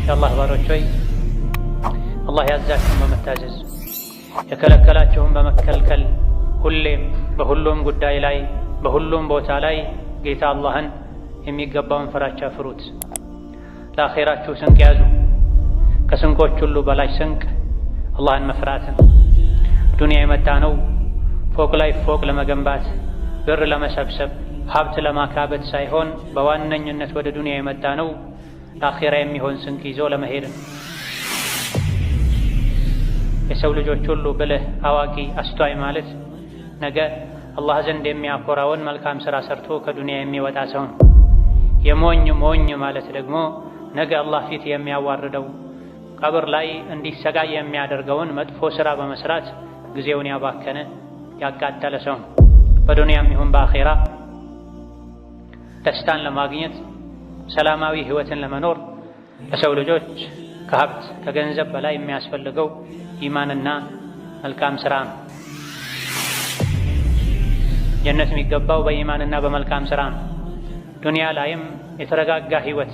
የአላህ ባሮች ሆይ አላህ ያዛችሁን በመታዘዝ የከለከላችሁን በመከልከል ሁሌም በሁሉም ጉዳይ ላይ በሁሉም ቦታ ላይ ጌታ አላህን የሚገባውን ፍራቻ ፍሩት። ለአኼራችሁ ስንቅ ያዙ። ከስንቆች ሁሉ በላይ ስንቅ አላህን መፍራትን። ዱንያ የመጣ ነው ፎቅ ላይ ፎቅ ለመገንባት ብር ለመሰብሰብ ሀብት ለማካበት ሳይሆን በዋነኝነት ወደ ዱንያ የመጣ ነው ለአኼራ የሚሆን ስንቅ ይዞ ለመሄድ። የሰው ልጆች ሁሉ ብልህ አዋቂ አስተዋይ ማለት ነገ አላህ ዘንድ የሚያኮራውን መልካም ሥራ ሰርቶ ከዱንያ የሚወጣ ሰው ነው። የሞኝ ሞኝ ማለት ደግሞ ነገ አላህ ፊት የሚያዋርደው ቀብር ላይ እንዲሰቃይ የሚያደርገውን መጥፎ ሥራ በመስራት ጊዜውን ያባከነ ያቃጠለ ሰው ነው። በዱንያም ይሁን በአኼራ ደስታን ለማግኘት ሰላማዊ ሕይወትን ለመኖር ለሰው ልጆች ከሀብት ከገንዘብ በላይ የሚያስፈልገው ኢማንና መልካም ሥራ ነው። ጀነት የሚገባው በኢማንና በመልካም ሥራ ነው። ዱንያ ላይም የተረጋጋ ሕይወት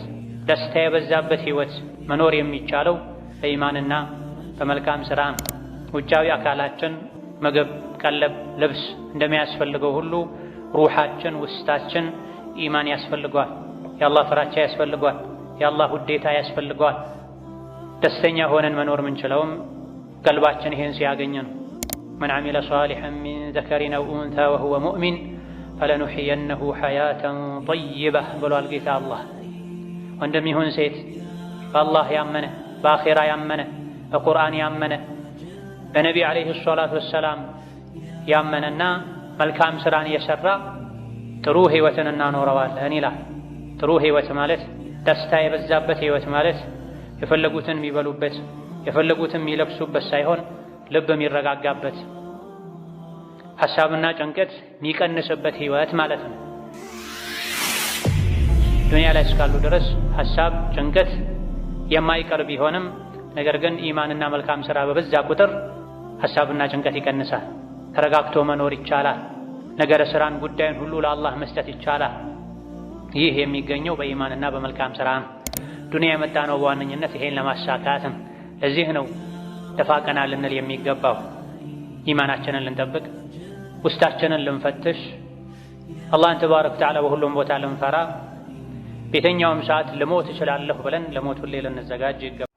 ደስታ የበዛበት ሕይወት መኖር የሚቻለው በኢማንና በመልካም ሥራ ነው። ውጫዊ አካላችን ምግብ፣ ቀለብ፣ ልብስ እንደሚያስፈልገው ሁሉ ሩሓችን ውስጣችን ኢማን ያስፈልገዋል። የአላህ ፍራቻ ያስፈልገዋል። የአላህ ውዴታ ያስፈልገዋል። ደስተኛ ሆነን መኖር ምንችለውም ቀልባችን ይሄን ሲያገኝ ነው። መን ዐሚለ ሷሊሐን ሚን ዘከሪን አው ኡንሳ ወሁወ ሙእሚን ፈለኑሕየነሁ ሐያተን ጠይበህ ብሏል ጌታ አላህ። ወንድም ይሁን ሴት በአላህ ያመነ በአኼራ ያመነ በቁርአን ያመነ በነቢ ዓለይሂ ሰላቱ ወሰላም ያመነና መልካም ሥራን የሠራ ጥሩ ሕይወትን እናኖረዋለን ይላል። ጥሩ ሕይወት ማለት ደስታ የበዛበት ሕይወት ማለት የፈለጉትን የሚበሉበት የፈለጉትን የሚለብሱበት ሳይሆን ልብ የሚረጋጋበት ሐሳብና ጭንቀት የሚቀንስበት ሕይወት ማለት ነው። ዱንያ ላይ እስካሉ ድረስ ሐሳብ ጭንቀት የማይቀር ቢሆንም ነገር ግን ኢማንና መልካም ሥራ በበዛ ቁጥር ሐሳብና ጭንቀት ይቀንሳል። ተረጋግቶ መኖር ይቻላል። ነገረ ሥራን ጉዳይን ሁሉ ለአላህ መስጠት ይቻላል። ይህ የሚገኘው በኢማንና በመልካም ሥራ ነው። ዱንያ የመጣ ነው በዋነኝነት ይሄን ለማሳካትም። ለዚህ ነው ደፋ ቀና ልንል የሚገባው። ኢማናችንን ልንጠብቅ፣ ውስጣችንን ልንፈትሽ፣ አላህን ተባረከ ወተዓላ በሁሉም ቦታ ልንፈራ፣ በየትኛውም ሰዓት ልሞት እችላለሁ ብለን ለሞት ሁሌ ልንዘጋጅ ይገባል።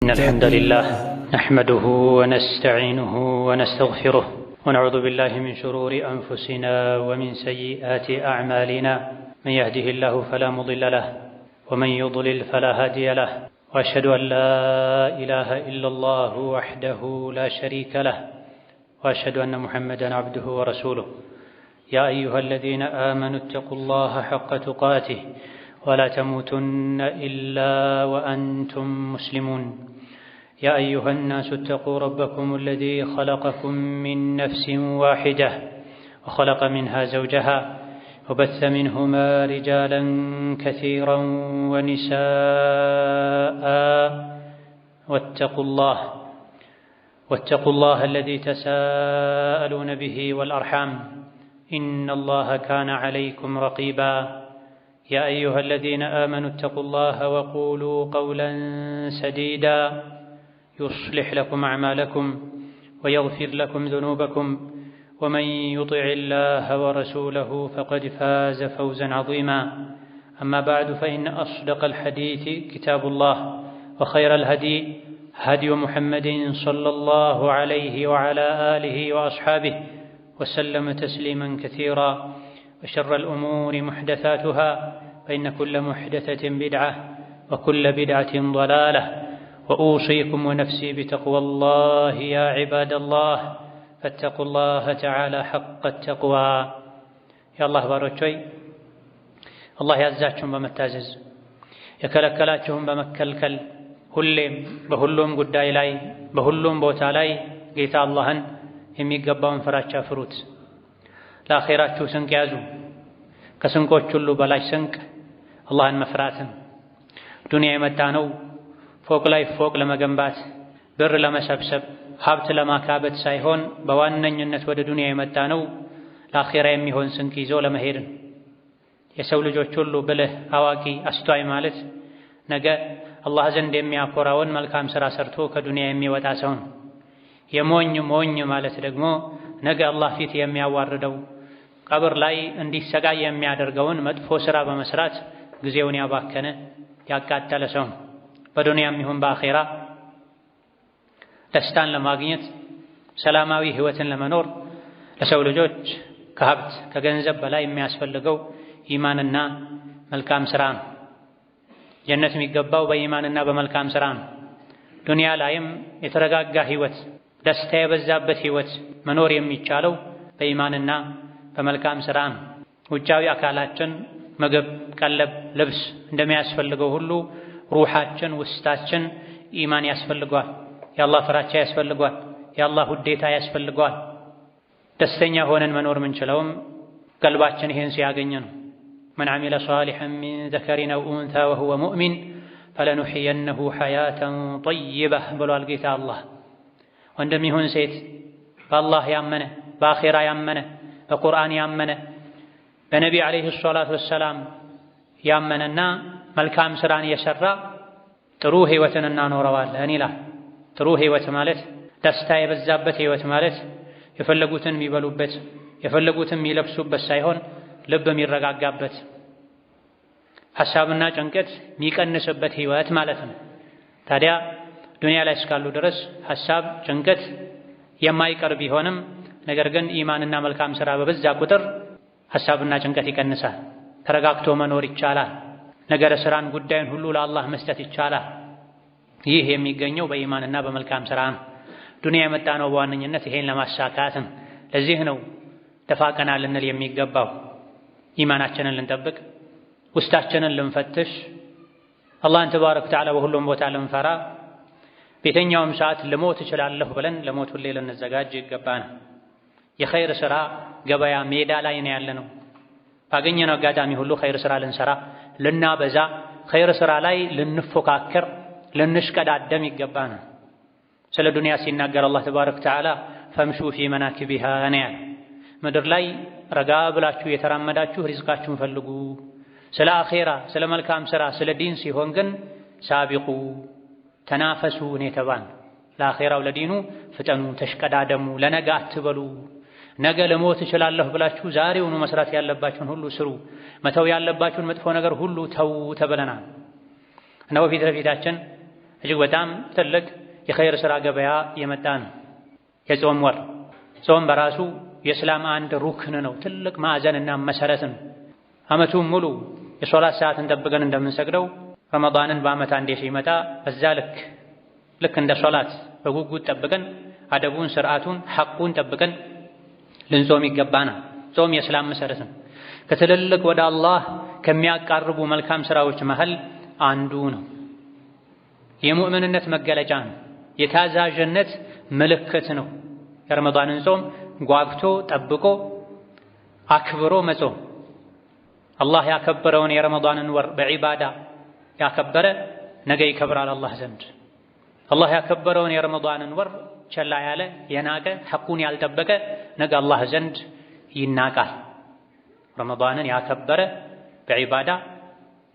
ኢነል ሐምደሊላህ ነሕመዱሁ ወነስተዒኑሁ ወነስተግፊሩህ ونعوذ بالله من شرور أنفسنا ومن سيئات أعمالنا من يهده الله فلا مضل له ومن يضلل فلا هادي له وأشهد أن لا إله إلا الله وحده لا شريك له وأشهد أن محمدا عبده ورسوله يا أيها الذين آمنوا اتقوا الله حق تقاته ولا تموتن إلا وأنتم مسلمون يا أيها الناس اتقوا ربكم الذي خلقكم من نفس واحدة وخلق منها زوجها وبث منهما رجالا كثيرا ونساء واتقوا الله الذي تساءلون به والأرحام إن الله كان عليكم رقيبا يا أيها الذين آمنوا اتقوا الله وقولوا قولا سديدا يصلح لكم أعمالكم ويغفر لكم ذنوبكم ومن يطع الله ورسوله فقد فاز فوزا عظيما أما بعد فإن أصدق الحديث كتاب الله وخير الهدي هدي محمد صلى الله عليه وعلى آله وأصحابه وسلم تسليما كثيرا وشر الأمور محدثاتها فإن كل محدثة بدعة وكل بدعة ضلالة وأوصيكم ونفسي بتقوى الله يا عباد الله فاتقوا الله تعالى حق التقوى يا الله باروچوي الله ያዛችሁን በመታዘዝ የከለከላችሁን በመከልከል ሁሌም በሁሉም ጉዳይ ላይ በሁሉም ቦታ ላይ ጌታ አላህን የሚገባውን ፍራቻ ፍሩት። ለአኼራችሁ ስንቅ ያዙ። ከስንቆች ሁሉ በላይ ስንቅ አላህን መፍራትን። ዱንያ የመጣ ነው ፎቅ ላይ ፎቅ ለመገንባት ብር ለመሰብሰብ ሀብት ለማካበት ሳይሆን በዋነኝነት ወደ ዱንያ የመጣ ነው ለአኼራ የሚሆን ስንቅ ይዞ ለመሄድ። የሰው ልጆች ሁሉ ብልህ አዋቂ አስተዋይ ማለት ነገ አላህ ዘንድ የሚያኮራውን መልካም ሥራ ሰርቶ ከዱንያ የሚወጣ ሰው ነው። የሞኝ ሞኝ ማለት ደግሞ ነገ አላህ ፊት የሚያዋርደው ቀብር ላይ እንዲሰቃይ የሚያደርገውን መጥፎ ሥራ በመስራት ጊዜውን ያባከነ ያቃጠለ ሰው ነው። በዱንያም ይሁን በአኼራ ደስታን ለማግኘት ሰላማዊ ሕይወትን ለመኖር ለሰው ልጆች ከሀብት ከገንዘብ በላይ የሚያስፈልገው ኢማንና መልካም ሥራ ነው። ጀነት የሚገባው በኢማንና በመልካም ሥራ ነው። ዱንያ ላይም የተረጋጋ ሕይወት ደስታ የበዛበት ሕይወት መኖር የሚቻለው በኢማንና በመልካም ሥራ ነው። ውጫዊ አካላችን ምግብ፣ ቀለብ፣ ልብስ እንደሚያስፈልገው ሁሉ ሩሓችን ውስጣችን ኢማን ያስፈልገዋል። የአላህ ፍራቻ ያስፈልገዋል። የአላህ ውዴታ ያስፈልገዋል። ደስተኛ ሆነን መኖር ምንችለውም ቀልባችን ይሄን ሲያገኝ ነው። መን ዐሚለ ሷሊሐን ሚን ዘከሪን አው ኡንሳ ወሁወ ሙእሚን ፈለኑሕየነሁ ሐያተን ጠይበህ ብሏል ጌታ አላህ። ወንድም ይሁን ሴት በአላህ ያመነ በአኼራ ያመነ በቁርአን ያመነ በነቢ ዓለይሂ ሰላቱ ወሰላም ያመነና መልካም ሥራን የሠራ ጥሩ ሕይወትን እናኖረዋለን ይላል። ጥሩ ሕይወት ማለት ደስታ የበዛበት ሕይወት ማለት የፈለጉትን የሚበሉበት የፈለጉትን የሚለብሱበት ሳይሆን ልብ የሚረጋጋበት ሐሳብና ጭንቀት የሚቀንስበት ሕይወት ማለት ነው። ታዲያ ዱንያ ላይ እስካሉ ድረስ ሐሳብ ጭንቀት የማይቀር ቢሆንም ነገር ግን ኢማንና መልካም ሥራ በበዛ ቁጥር ሐሳብና ጭንቀት ይቀንሳል። ተረጋግቶ መኖር ይቻላል። ነገረ ሥራን ጉዳይን ሁሉ ለአላህ መስጠት ይቻላል። ይህ የሚገኘው በኢማንና በመልካም ሥራ ነው። ዱንያ የመጣ ነው በዋነኝነት ይሄን ለማሳካት ነው። ለዚህ ነው ደፋ ቀና ልንል የሚገባው። ኢማናችንን ልንጠብቅ፣ ውስጣችንን ልንፈትሽ፣ አላህን ተባረከ ወተዓላ በሁሉም ቦታ ልንፈራ፣ በየትኛውም ሰዓት ልሞት እችላለሁ ብለን ለሞት ሁሌ ልንዘጋጅ ይገባናል። የኸይር ሥራ ገበያ ሜዳ ላይ ነው ያለነው። ባገኘነው አጋጣሚ ሁሉ ኸይር ሥራ ልንሰራ ልናበዛ፣ ኸይር ሥራ ላይ ልንፎካከር ልንሽቀዳደም ይገባናል። ስለ ዱንያ ሲናገር አላህ ተባረከ ወተዓላ ፈምሹ ፊ መናኪቢሃ ነው ያለው። ምድር ላይ ረጋ ብላችሁ የተራመዳችሁ ሪዝቃችሁን ፈልጉ። ስለ አኼራ ስለ መልካም ሥራ ስለ ዲን ሲሆን ግን ሳቢቁ ተናፈሱ ነው የተባልን። ለአኼራው ለዲኑ ፍጠኑ፣ ተሽቀዳደሙ፣ ለነገ አትበሉ። ነገ ልሞት እችላለሁ ብላችሁ ዛሬውኑ መስራት ያለባችሁን ሁሉ ስሩ፣ መተው ያለባችሁን መጥፎ ነገር ሁሉ ተው ተብለናል። እና በፊት ለፊታችን እጅግ በጣም ትልቅ የኸይር ሥራ ገበያ የመጣ ነው። የጾም ወር። ጾም በራሱ የእስላም አንድ ሩክን ነው፣ ትልቅ ማዕዘንና መሰረት ነው። ዓመቱን ሙሉ የሶላት ሰዓትን ጠብቀን እንደምንሰግደው ረመዳንን በዓመት አንዴ ሲመጣ በዛ ልክ እንደ ሶላት በጉጉት ጠብቀን አደቡን፣ ስርዓቱን፣ ሐቁን ጠብቀን ልንጾም ይገባናል። ጾም የእስላም መሰረት ነው። ከትልልቅ ወደ አላህ ከሚያቃርቡ መልካም ሥራዎች መሃል አንዱ ነው። የሙእምንነት መገለጫ ነው። የታዛዥነት ምልክት ነው። የረመዳንን ጾም ጓግቶ ጠብቆ አክብሮ መጾም አላህ ያከበረውን የረመዳንን ወር በዒባዳ ያከበረ ነገ ይከብራል አላህ ዘንድ። አላህ ያከበረውን የረመዳንን ወር ቸላ ያለ የናቀ ሐቁን ያልጠበቀ ነገ አላህ ዘንድ ይናቃል። ረመዳንን ያከበረ በዒባዳ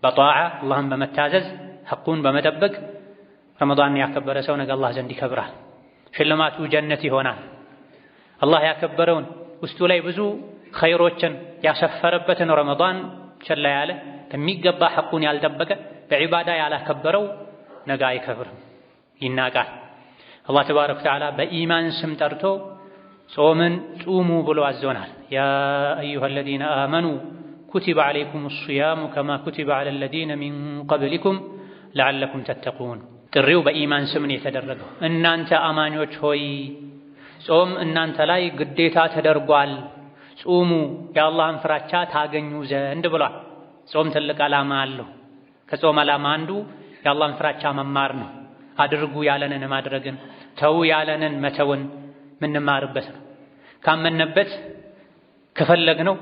በጣዓ አላህን በመታዘዝ ሐቁን በመጠበቅ ረመዳንን ያከበረ ሰው ነገ አላህ ዘንድ ይከብራል። ሽልማቱ ጀነት ይሆናል። አላህ ያከበረውን ውስጡ ላይ ብዙ ኸይሮችን ያሰፈረበትን ረመዳን ቸላ ያለ በሚገባ ሐቁን ያልጠበቀ በዒባዳ ያላከበረው ነገ አይከብርም፣ ይናቃል። አላህ ተባረከ ወተዓላ በኢማን ስም ጠርቶ ጾምን ጹሙ ብሎ አዞናል። ያ አዩሃ አለዚነ አመኑ ኩቲበ ዐለይኩሙ ሲያሙ ከማ ኩቲበ ዐለ አለዚነ ሚን ቀብሊኩም ለዐለኩም ተተቁን። ጥሪው በኢማን ስም ነው የተደረገው። እናንተ አማኞች ሆይ ጾም እናንተ ላይ ግዴታ ተደርጓል፣ ጹሙ የአላህን ፍራቻ ታገኙ ዘንድ ብሏል። ጾም ትልቅ ዓላማ አለው። ከጾም ዓላማ አንዱ የአላህን ፍራቻ መማር ነው። አድርጉ ያለንን ማድረግን፣ ተው ያለንን መተውን ምንማርበት ነው። ካመንበት ከፈለግነው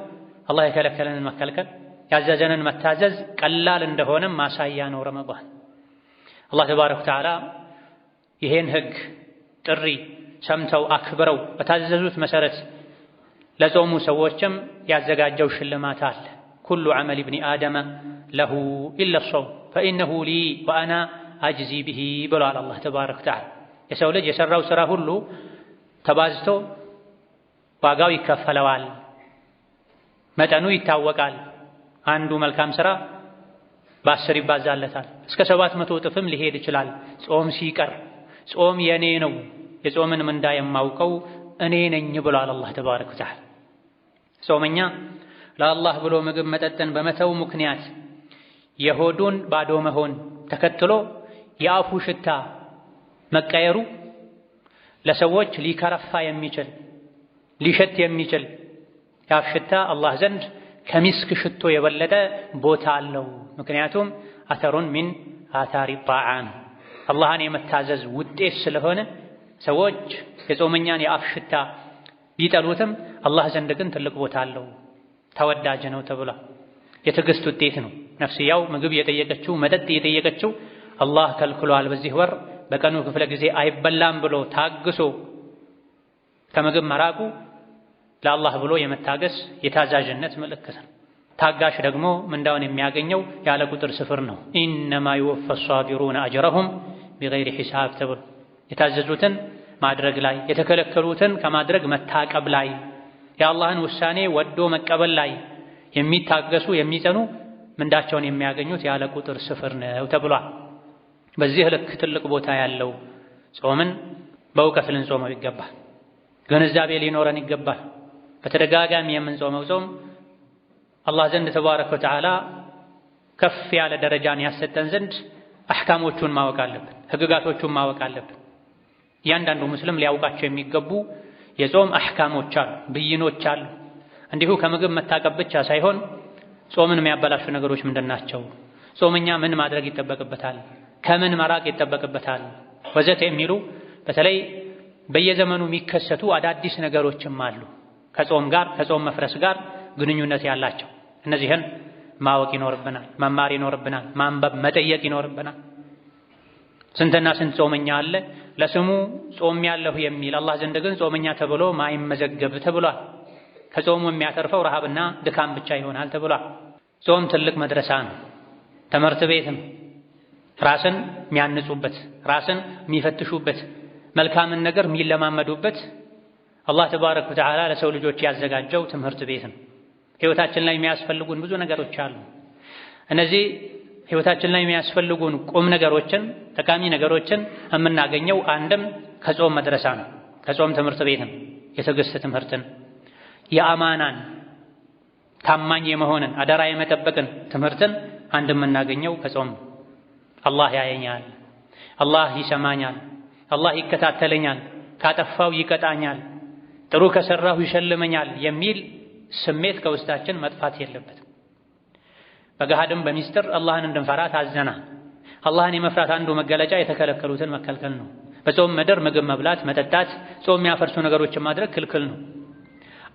አላህ የከለከለንን መከልከል ያዘዘንን መታዘዝ ቀላል እንደሆነም ማሳያ ነው ረመዳን። አላህ ተባረከ ወተዓላ ይሄን ህግ ጥሪ ሰምተው አክብረው በታዘዙት መሰረት ለጾሙ ሰዎችም ያዘጋጀው ሽልማት አለ። ኩሉ ዐመል ኢብኒ አደመ ለሁ ኢለ ሶውም ፈኢነሁ ሊ ወአና አጅዚ ቢሂ ብሏል አላህ ተባረከ ወተዓላ። የሰው ልጅ የሠራው ሥራ ሁሉ ተባዝቶ ዋጋው ይከፈለዋል፣ መጠኑ ይታወቃል። አንዱ መልካም ሥራ በ10 ይባዛለታል፣ እስከ 700 እጥፍም ሊሄድ ይችላል። ጾም ሲቀር ጾም የኔ ነው የጾምን ምንዳ የማውቀው እኔ ነኝ ብሏል አላህ ተባረከ ወተዓላ። ጾመኛ ለአላህ ብሎ ምግብ መጠጥን በመተው ምክንያት የሆዱን ባዶ መሆን ተከትሎ የአፉ ሽታ መቀየሩ ለሰዎች ሊከረፋ የሚችል ሊሸት የሚችል የአፍ ሽታ አላህ ዘንድ ከሚስክ ሽቶ የበለጠ ቦታ አለው። ምክንያቱም አተሩን ሚን አታሪ ጣዓም አላህን የመታዘዝ ውጤት ስለሆነ ሰዎች የጾመኛን የአፍ ሽታ ቢጠሉትም አላህ ዘንድ ግን ትልቅ ቦታ አለው፣ ተወዳጅ ነው ተብሏል። የትዕግስት ውጤት ነው። ነፍስያው ምግብ የጠየቀችው መጠጥ የጠየቀችው አላህ ከልክሏል፣ በዚህ ወር በቀኑ ክፍለ ጊዜ አይበላም ብሎ ታግሶ ከምግብ መራቁ ለአላህ ብሎ የመታገስ የታዛዥነት ምልክት ነው። ታጋሽ ደግሞ ምንዳውን የሚያገኘው ያለ ቁጥር ስፍር ነው። ኢነማ ይወፋ ሷቢሩነ አጅረሁም ቢገይሪ ሒሳብ ተብሎ የታዘዙትን ማድረግ ላይ የተከለከሉትን ከማድረግ መታቀብ ላይ የአላህን ውሳኔ ወዶ መቀበል ላይ የሚታገሱ የሚጸኑ ምንዳቸውን የሚያገኙት ያለ ቁጥር ስፍር ነው ተብሏል። በዚህ ልክ ትልቅ ቦታ ያለው ጾምን በእውቀት ልንጾመው ይገባል። ግንዛቤ ሊኖረን ይገባል። በተደጋጋሚ የምንጾመው ጾም አላህ ዘንድ ተባረከ ወተዓላ ከፍ ያለ ደረጃን ያሰጠን ዘንድ አሕካሞቹን ማወቅ አለብን፣ ህግጋቶቹን ማወቅ አለብን። እያንዳንዱ ሙስሊም ሊያውቃቸው የሚገቡ የጾም አሕካሞች አሉ፣ ብይኖች አሉ። እንዲሁ ከምግብ መታቀብ ብቻ ሳይሆን ጾምን የሚያበላሹ ነገሮች ምንድናቸው? ጾመኛ ምን ማድረግ ይጠበቅበታል? ከምን መራቅ ይጠበቅበታል? ወዘተ የሚሉ በተለይ በየዘመኑ የሚከሰቱ አዳዲስ ነገሮችም አሉ ከጾም ጋር ከጾም መፍረስ ጋር ግንኙነት ያላቸው። እነዚህን ማወቅ ይኖርብናል፣ መማር ይኖርብናል፣ ማንበብ መጠየቅ ይኖርብናል። ስንትና ስንት ጾመኛ አለ ለስሙ ጾም ያለሁ የሚል አላህ ዘንድ ግን ጾመኛ ተብሎ ማይመዘገብ ተብሏል። ከጾሙ የሚያተርፈው ረሃብና ድካም ብቻ ይሆናል ተብሏል። ጾም ትልቅ መድረሳ ነው፣ ትምህርት ቤትም ራስን የሚያንጹበት ራስን የሚፈትሹበት መልካምን ነገር የሚለማመዱበት አላህ ተባረከ ወተዓላ ለሰው ልጆች ያዘጋጀው ትምህርት ቤት ነው። ሕይወታችን ላይ የሚያስፈልጉን ብዙ ነገሮች አሉ። እነዚህ ሕይወታችን ላይ የሚያስፈልጉን ቁም ነገሮችን ጠቃሚ ነገሮችን የምናገኘው አንድም ከጾም መድረሳ ነው፣ ከጾም ትምህርት ቤትም የትዕግስት ትምህርትን፣ የአማናን ታማኝ የመሆንን አደራ የመጠበቅን ትምህርትን አንድ የምናገኘው ከጾም። አላህ ያየኛል፣ አላህ ይሰማኛል፣ አላህ ይከታተለኛል፣ ካጠፋው ይቀጣኛል፣ ጥሩ ከሰራሁ ይሸልመኛል የሚል ስሜት ከውስጣችን መጥፋት የለበትም። በገሃድም በሚስጥር አላህን እንድንፈራ ታዘና። አላህን የመፍራት አንዱ መገለጫ የተከለከሉትን መከልከል ነው። በጾም ምድር ምግብ መብላት፣ መጠጣት፣ ጾም የሚያፈርሱ ነገሮችን ማድረግ ክልክል ነው።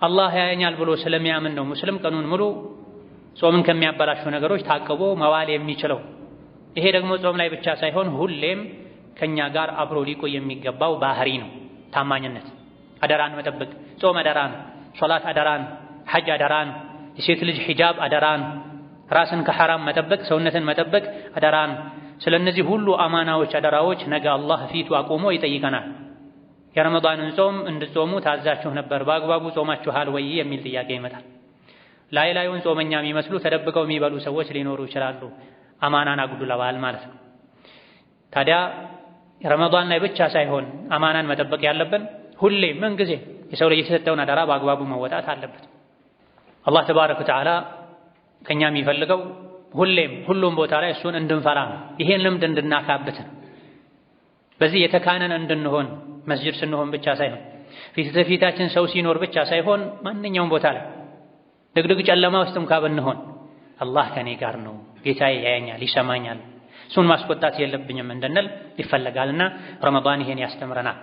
አላህ ያየኛል ብሎ ስለሚያምን ነው ሙስሊም ቀኑን ሙሉ ጾምን ከሚያበላሹ ነገሮች ታቅቦ መዋል የሚችለው። ይሄ ደግሞ ጾም ላይ ብቻ ሳይሆን ሁሌም ከኛ ጋር አብሮ ሊቆይ የሚገባው ባህሪ ነው። ታማኝነት፣ አደራን መጠበቅ። ጾም አደራ ነው፣ ሶላት አደራ ነው፣ ሐጅ አደራ ነው፣ የሴት ልጅ ሒጃብ አደራ ነው፣ ራስን ከሐራም መጠበቅ፣ ሰውነትን መጠበቅ አደራ ነው። ስለነዚህ ሁሉ አማናዎች፣ አደራዎች ነገ አላህ ፊቱ አቁሞ ይጠይቀናል። የረመዳንን ጾም እንድትጾሙ ታዛችሁ ነበር፣ በአግባቡ ጾማችኋል ወይ የሚል ጥያቄ ይመጣል። ላይ ላዩን ጾመኛ የሚመስሉ ተደብቀው የሚበሉ ሰዎች ሊኖሩ ይችላሉ። አማናን አጉድለዋል ማለት ነው። ታዲያ ረመዳን ላይ ብቻ ሳይሆን አማናን መጠበቅ ያለብን ሁሌም ምን ጊዜ የሰው ልጅ የተሰጠውን አደራ በአግባቡ መወጣት አለበት። አላህ ተባረከ ወተዓላ ከኛ የሚፈልገው ሁሌም ሁሉም ቦታ ላይ እሱን እንድንፈራ ነው። ይሄን ልምድ እንድናካብት ነው። በዚህ የተካነን እንድንሆን መስጂድ ስንሆን ብቻ ሳይሆን ፊት ለፊታችን ሰው ሲኖር ብቻ ሳይሆን ማንኛውም ቦታ ላይ ድቅድቅ ጨለማ ውስጥ እንኳ ብንሆን አላህ ከኔ ጋር ነው፣ ጌታዬ ያየኛል፣ ይሰማኛል፣ እሱን ማስቆጣት የለብኝም እንድንል ይፈለጋልና ረመዳን ይሄን ያስተምረናል።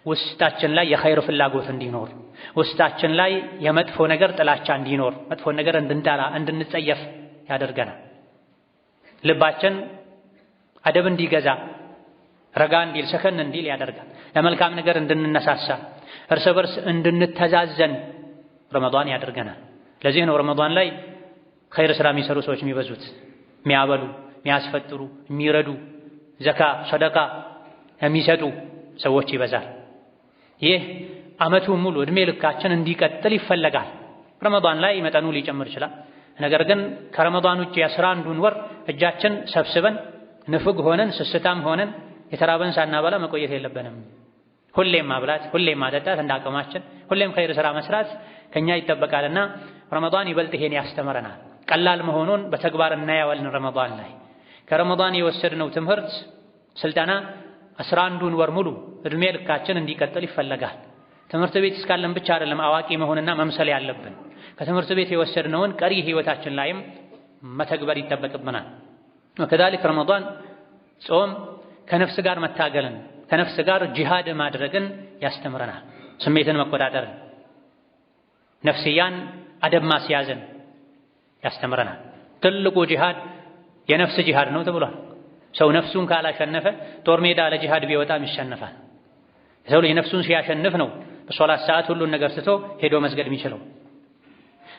ውስጣችን ላይ የኸይር ፍላጎት እንዲኖር፣ ውስጣችን ላይ የመጥፎ ነገር ጥላቻ እንዲኖር፣ መጥፎ ነገር እንድንጠላ እንድንጸየፍ ያደርገናል። ልባችን አደብ እንዲገዛ፣ ረጋ እንዲል፣ ሰከን እንዲል ያደርጋል። ለመልካም ነገር እንድንነሳሳ፣ እርስ በርስ እንድንተዛዘን ረመዳን ያደርገናል። ለዚህ ነው ረመዳን ላይ ኸይር ስራ የሚሰሩ ሰዎች የሚበዙት የሚያበሉ፣ የሚያስፈጥሩ፣ የሚረዱ፣ ዘካ ሰደቃ የሚሰጡ ሰዎች ይበዛል። ይህ ዓመቱን ሙሉ እድሜ ልካችን እንዲቀጥል ይፈለጋል። ረመዳን ላይ መጠኑ ሊጨምር ይችላል። ነገር ግን ከረመዳን ውጭ የ11ዱን ወር እጃችን ሰብስበን ንፍግ ሆነን ስስታም ሆነን የተራበን ሳናበላ መቆየት የለብንም። ሁሌም ማብላት፣ ሁሌም ማጠጣት እንዳቅማችን፣ ሁሌም ኸይር ስራ መስራት ከኛ ይጠበቃልና ረመዳን ይበልጥ ይሄን ያስተምረናል። ቀላል መሆኑን በተግባር እናያለን። ረመዳን ላይ ከረመዳን የወሰድነው ትምህርት ስልጠና 11ዱን ወር ሙሉ እድሜ ልካችን እንዲቀጥል ይፈለጋል። ትምህርት ቤት እስካለን ብቻ አይደለም አዋቂ መሆንና መምሰል ያለብን። ከትምህርት ቤት የወሰድነውን ቀሪ ህይወታችን ላይም መተግበር ይጠበቅብናል። ወከዛሊክ ረመዳን ጾም ከነፍስ ጋር መታገልን፣ ከነፍስ ጋር ጂሃድ ማድረግን ያስተምረናል። ስሜትን መቆጣጠርን፣ ነፍስያን አደብ ማስያዝን ያስተምረናል። ትልቁ ጂሃድ የነፍስ ጂሃድ ነው ተብሏል። ሰው ነፍሱን ካላሸነፈ ጦር ሜዳ ለጂሃድ ቢወጣም ይሸነፋል። የሰው ልጅ ነፍሱን ሲያሸንፍ ነው በሶላት ሰዓት ሁሉን ነገር ትቶ ሄዶ መስገድ የሚችለው።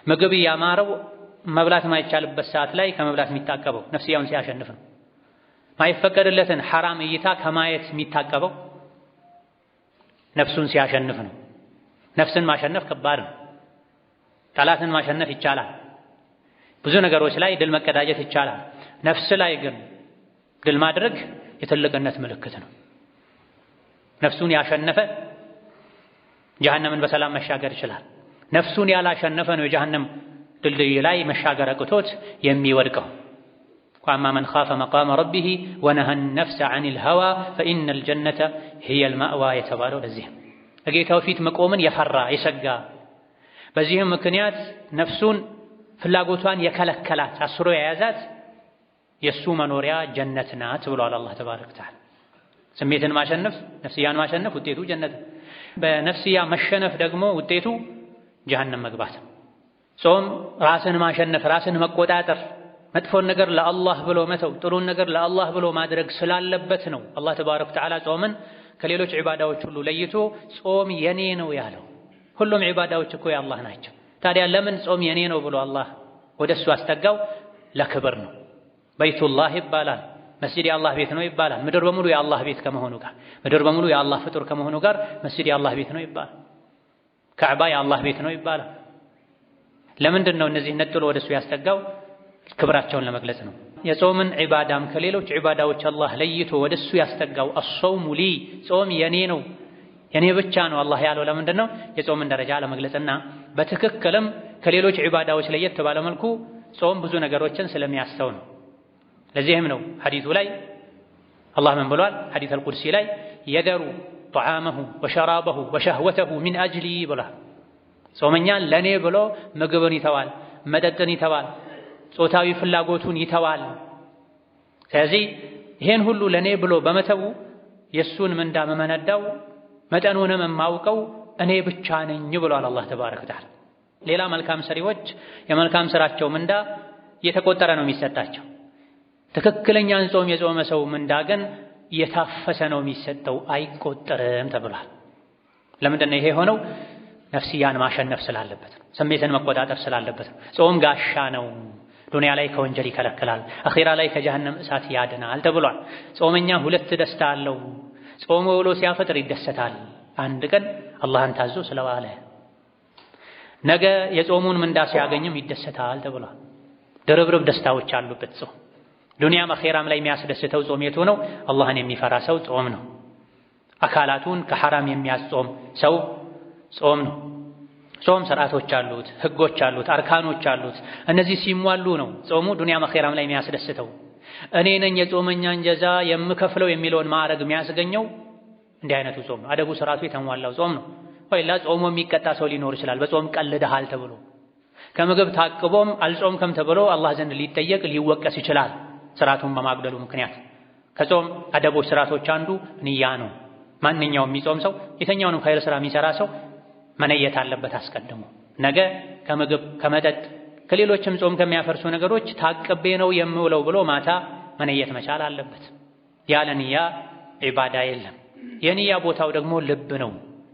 ምግብ ያማረው መብላት ማይቻልበት ሰዓት ላይ ከመብላት የሚታቀበው ነፍስያውን ሲያሸንፍ ነው። ማይፈቀድለትን ሐራም እይታ ከማየት የሚታቀበው ነፍሱን ሲያሸንፍ ነው። ነፍስን ማሸነፍ ከባድ ነው። ጠላትን ማሸነፍ ይቻላል። ብዙ ነገሮች ላይ ድል መቀዳጀት ይቻላል። ነፍስ ላይ ግን ድል ማድረግ የትልቅነት ምልክት ነው። ነፍሱን ያሸነፈ ጀሃነምን በሰላም መሻገር ይችላል። ነፍሱን ያላሸነፈ ነው የጀሃነም ድልድይ ላይ መሻገር አቅቶት የሚወድቀው። ወአማ መን ኻፈ መቃመ ረቢሂ ወነሀ ነፍሰ ዐኒል ሀዋ ፈኢነል ጀነተ ሂየል ማእዋ የተባለው ለዚህ በጌታው ፊት መቆምን የፈራ የሰጋ፣ በዚህም ምክንያት ነፍሱን ፍላጎቷን የከለከላት አስሮ የያዛት የእሱ መኖሪያ ጀነት ናት ብሏል አላህ ተባረከ ወተዓላ። ስሜትን ማሸነፍ፣ ነፍስያን ማሸነፍ ውጤቱ ጀነት፣ በነፍስያ መሸነፍ ደግሞ ውጤቱ ጀሃነም መግባት። ጾም ራስን ማሸነፍ፣ ራስን መቆጣጠር፣ መጥፎን ነገር ለአላህ ብሎ መተው፣ ጥሩን ነገር ለአላህ ብሎ ማድረግ ስላለበት ነው አላህ ተባረከ ወተዓላ ጾምን ከሌሎች ዒባዳዎች ሁሉ ለይቶ ጾም የኔ ነው ያለው። ሁሉም ዒባዳዎች እኮ የአላህ ናቸው። ታዲያ ለምን ጾም የኔ ነው ብሎ አላህ ወደሱ አስጠጋው? ለክብር ነው። በይቱላህ ይባላል፣ መስጂድ የአላህ ቤት ነው ይባላል። ምድር በሙሉ የአላህ ቤት ከመሆኑ ጋር፣ ምድር በሙሉ የአላህ ፍጡር ከመሆኑ ጋር መስጂድ የአላህ ቤት ነው ይባላል። ካዕባ የአላህ ቤት ነው ይባላል። ለምንድን ነው እነዚህ ነጥሎ ወደሱ ያስጠጋው? ክብራቸውን ለመግለጽ ነው። የጾምን ዒባዳም ከሌሎች ዒባዳዎች አላህ ለይቶ ወደሱ ያስጠጋው አስሰውሙ ሊ፣ ጾም የኔ ነው የኔ ብቻ ነው አላህ ያለው ለምንድን ነው? የጾምን ደረጃ ለመግለጽና በትክክልም ከሌሎች ዒባዳዎች ለየት ባለ መልኩ ጾም ብዙ ነገሮችን ስለሚያስተው ነው። ለዚህም ነው ሐዲሱ ላይ አላህ ምን ብሏል? ሐዲስ አልቁድሲ ላይ የደሩ ጠዓመሁ ወሸራበሁ ወሸህወተሁ ሚን አጅሊ ብሏል። ጾመኛን ለኔ ብሎ ምግብን ይተዋል፣ መጠጥን ይተዋል፣ ጾታዊ ፍላጎቱን ይተዋል። ስለዚህ ይሄን ሁሉ ለኔ ብሎ በመተው የሱን ምንዳ መመነዳው መጠኑንም የማውቀው እኔ ብቻ ነኝ ብሏል አላህ ተባረከ ወተዓላ። ሌላ መልካም ሰሪዎች የመልካም ስራቸው ምንዳ እየተቆጠረ ነው የሚሰጣቸው። ትክክለኛን ጾም የጾመ ሰው ምንዳ ግን እየታፈሰ ነው የሚሰጠው፣ አይቆጠርም ተብሏል። ለምንድን ነው ይሄ ሆነው? ነፍስያን ማሸነፍ ስላለበት ነው። ስሜትን መቆጣጠር ስላለበት ነው። ጾም ጋሻ ነው። ዱንያ ላይ ከወንጀል ይከለክላል፣ አኺራ ላይ ከጀሃነም እሳት ያድናል ተብሏል። ጾመኛ ሁለት ደስታ አለው። ጾሞ ብሎ ሲያፈጥር ይደሰታል፣ አንድ ቀን አላህን ታዞ ስለዋለ። ነገ የጾሙን ምንዳ ሲያገኝም ይደሰታል ተብሏል። ድርብርብ ደስታዎች አሉበት ጾም። ዱንያም አኺራም ላይ የሚያስደስተው ጾም የቱ ነው? አላህን የሚፈራ ሰው ጾም ነው። አካላቱን ከሐራም የሚያስጾም ሰው ጾም ነው። ጾም ስርዓቶች አሉት፣ ህጎች አሉት፣ አርካኖች አሉት። እነዚህ ሲሟሉ ነው ጾሙ ዱንያም አኺራም ላይ የሚያስደስተው። እኔ ነኝ የጾመኛን ጀዛ የምከፍለው የሚለውን ማዕረግ የሚያስገኘው እንዲህ አይነቱ ጾም ነው። አደቡ ስርዓቱ የተሟላው ጾም ነው። ወይላ ጾሙ የሚቀጣ ሰው ሊኖር ይችላል። በጾም ቀልደሃል ተብሎ ከምግብ ታቅቦም አልጾምከም ተብሎ አላህ ዘንድ ሊጠየቅ ሊወቀስ ይችላል፣ ስርዓቱን በማጉደሉ ምክንያት። ከጾም አደቦች ስርዓቶች አንዱ ንያ ነው። ማንኛውም የሚጾም ሰው የተኛውንም ኸይር ስራ የሚሰራ ሰው መነየት አለበት አስቀድሞ። ነገ ከምግብ ከመጠጥ ከሌሎችም ጾም ከሚያፈርሱ ነገሮች ታቅቤ ነው የምውለው ብሎ ማታ መነየት መቻል አለበት። ያለ ንያ ዒባዳ የለም። የንያ ቦታው ደግሞ ልብ ነው።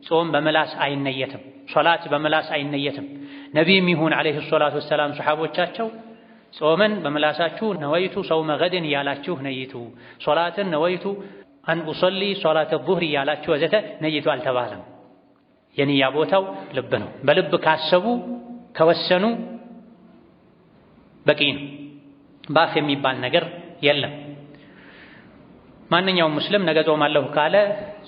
ጾም በምላስ አይነየትም፣ ሶላት በምላስ አይነየትም። ነቢይም ይሁን ዓለይሂ ሰላቱ ወሰላም ሰሓቦቻቸው ጾምን በመላሳችሁ ነወይቱ ሰውመ ገድን ያላችሁ ነይቱ፣ ሶላትን ነወይቱ አን ኡሰሊ ሶላተ ዙህር ያላችሁ ወዘተ ነይቱ አልተባለም። የንያ ቦታው ልብ ነው። በልብ ካሰቡ ከወሰኑ በቂ ነው። ባፍ የሚባል ነገር የለም። ማንኛውም ሙስሊም ነገ ጾማለሁ ካለ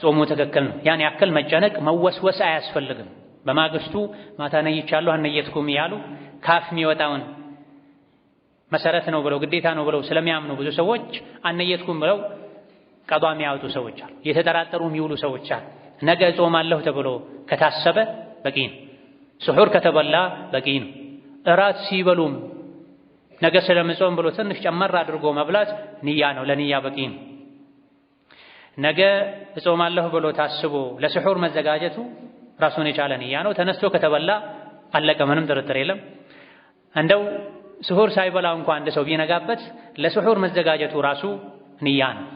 ጾሙ ትክክል ነው። ያን ያክል መጨነቅ መወስወስ አያስፈልግም። በማግስቱ ማታ ነይቻለሁ አልነየትኩም እያሉ ካፍ የሚወጣውን መሰረት ነው ብለው ግዴታ ነው ብለው ስለሚያምኑ ብዙ ሰዎች አልነየትኩም ብለው ቀዷ የሚያወጡ ሰዎች አሉ። የተጠራጠሩ የሚውሉ ሰዎች አሉ። ነገ ጾማለሁ ተብሎ ከታሰበ በቂ ነው። ስሑር ከተበላ በቂ ነው። እራት ሲበሉም ነገ ስለምጾም ብሎ ትንሽ ጨመር አድርጎ መብላት ንያ ነው፣ ለንያ በቂ ነው። ነገ እጾማለሁ ብሎ ታስቦ ለስሑር መዘጋጀቱ ራሱን የቻለ ንያ ነው። ተነስቶ ከተበላ አለቀ፣ ምንም ጥርጥር የለም። እንደው ስሑር ሳይበላ እንኳን አንድ ሰው ቢነጋበት ለስሑር መዘጋጀቱ ራሱ ንያ ነው።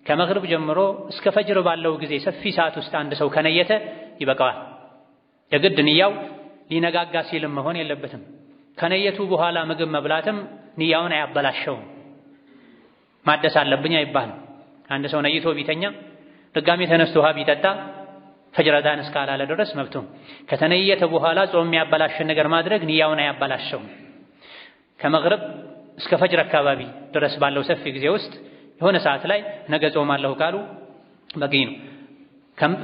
ከመግሪብ ጀምሮ እስከ ፈጅር ባለው ጊዜ ሰፊ ሰዓት ውስጥ አንድ ሰው ከነየተ ይበቃዋል። የግድ ንያው ሊነጋጋ ሲልም መሆን የለበትም። ከነየቱ በኋላ ምግብ መብላትም ንያውን አያበላሸውም። ማደስ አለብኝ አይባልም። አንድ ሰው ነይቶ ቢተኛ ድጋሜ ተነስቶ ውሃ ቢጠጣ ፈጅር አዛን እስካላለ ድረስ መብቱ። ከተነየተ በኋላ ጾም የሚያበላሽን ነገር ማድረግ ንያውን አያበላሸውም። ከመግሪብ እስከ ፈጅር አካባቢ ድረስ ባለው ሰፊ ጊዜ ውስጥ የሆነ ሰዓት ላይ ነገ ጾማለሁ ካሉ በቂ ነው።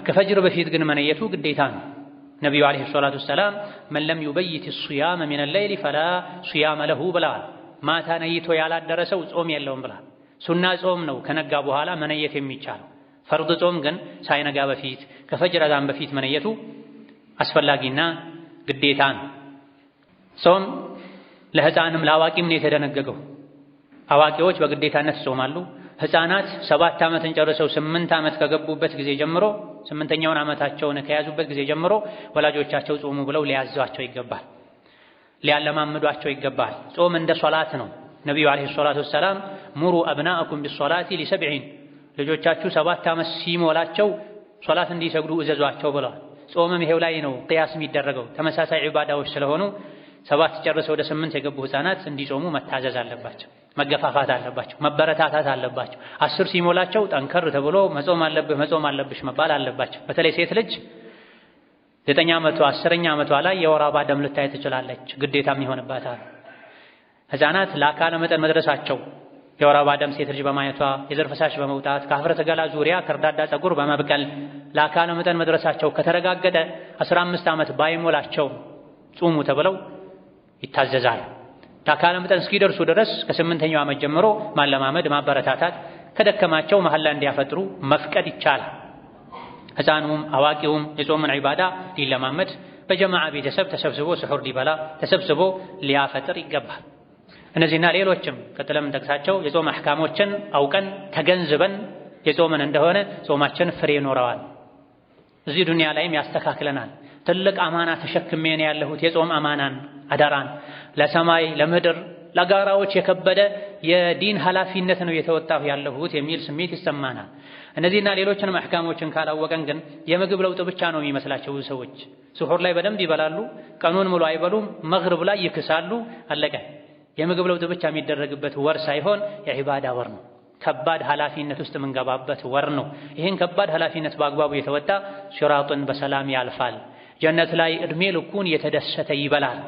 ከፈጅር በፊት ግን መነየቱ ግዴታ ነው። ነቢዩ ዓለይሂ ሰላቱ ወሰላም መን ለም ዩበይት ሲያመ ሚነ ሌይሊ ፈላ ሲያመ ለሁ ብለዋል። ማታ ነይቶ ያላደረ ሰው ጾም የለውም ብለዋል። ሱና ጾም ነው ከነጋ በኋላ መነየት የሚቻለው። ፈርድ ጾም ግን ሳይነጋ በፊት ከፈጅር አዛን በፊት መነየቱ አስፈላጊና ግዴታ ነው። ጾም ለሕፃንም ለአዋቂም ነው የተደነገገው። አዋቂዎች በግዴታነት ይጾማሉ። ሕፃናት 7 ዓመትን ጨርሰው 8 ዓመት ከገቡበት ጊዜ ጀምሮ 8ኛውን ዓመታቸውን ከያዙበት ጊዜ ጀምሮ ወላጆቻቸው ጾሙ ብለው ሊያዟቸው ይገባል፣ ሊያለማምዷቸው ይገባል። ጾም እንደ ሶላት ነው። ነቢዩ ዓለይሂ ሰላቱ ወሰላም ሙሩ አብናአኩም ቢሶላቲ ሊሰብዒን፣ ልጆቻችሁ 7 ዓመት ሲሞላቸው ሶላት እንዲሰግዱ እዘዟቸው ብለዋል። ጾምም ይሄው ላይ ነው ቅያስ የሚደረገው። ተመሳሳይ ዒባዳዎች ስለሆኑ 7 ጨርሰው ወደ 8 የገቡ ሕፃናት እንዲጾሙ መታዘዝ አለባቸው፣ መገፋፋት አለባቸው፣ መበረታታት አለባቸው። 10 ሲሞላቸው ጠንከር ተብሎ መጾም አለብህ መጾም አለብሽ መባል አለባቸው። በተለይ ሴት ልጅ 9 ዓመቷ 10ኛ ዓመቷ ላይ የወር አበባ ደም ልታይ ትችላለች፣ ግዴታም ይሆንባታል። ሕፃናት ለአካለ መጠን መድረሳቸው የወር አበባ ደም ሴት ልጅ በማየቷ የዘር ፈሳሽ በመውጣት ከአፍረተ ገላ ዙሪያ ከርዳዳ ፀጉር በመብቀል ለአካለ መጠን መድረሳቸው ከተረጋገጠ 15 ዓመት ባይሞላቸው ጾሙ ተብለው ይታዘዛል። ለአካለ መጠን እስኪደርሱ ድረስ ከ8ኛው ዓመት ጀምሮ ማለማመድ ማበረታታት፣ ከደከማቸው መሐላ እንዲያፈጥሩ መፍቀድ ይቻላል። ሕፃኑም አዋቂውም የጾምን ዒባዳ ሊለማመድ በጀማዓ ቤተሰብ ተሰብስቦ ስሑር ሊበላ ተሰብስቦ ሊያፈጥር ይገባል። እነዚህና ሌሎችም ቀጥለም ጠቅሳቸው የጾም አሕካሞችን አውቀን ተገንዝበን የጾምን እንደሆነ ጾማችን ፍሬ ይኖረዋል። እዚህ ዱንያ ላይም ያስተካክለናል። ትልቅ አማና ተሸክሜ ነው ያለሁት፣ የጾም አማናን አደራን፣ ለሰማይ ለምድር ለጋራዎች የከበደ የዲን ኃላፊነት ነው የተወጣሁ ያለሁት የሚል ስሜት ይሰማናል። እነዚህና ሌሎችንም አሕካሞችን ካላወቀን ግን የምግብ ለውጥ ብቻ ነው የሚመስላቸው ሰዎች። ስሑር ላይ በደንብ ይበላሉ፣ ቀኑን ሙሉ አይበሉም፣ መግሪብ ላይ ይክሳሉ፣ አለቀ። የምግብ ለውጥ ብቻ የሚደረግበት ወር ሳይሆን የዒባዳ ወር ነው። ከባድ ኃላፊነት ውስጥ የምንገባበት ወር ነው። ይህን ከባድ ኃላፊነት በአግባቡ የተወጣ ሲራጥን በሰላም ያልፋል። ጀነት ላይ ዕድሜ ልኩን የተደሰተ ይበላል።